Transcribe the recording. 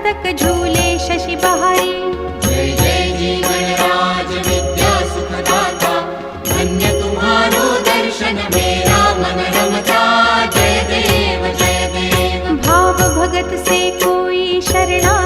मस्तक झूले शशि बहारी। जय जय जी गणराज विद्या सुखदाता, धन्य तुम्हारो दर्शन मेरा मन रमता। जय देव जय देव। भाव भगत से कोई शरणा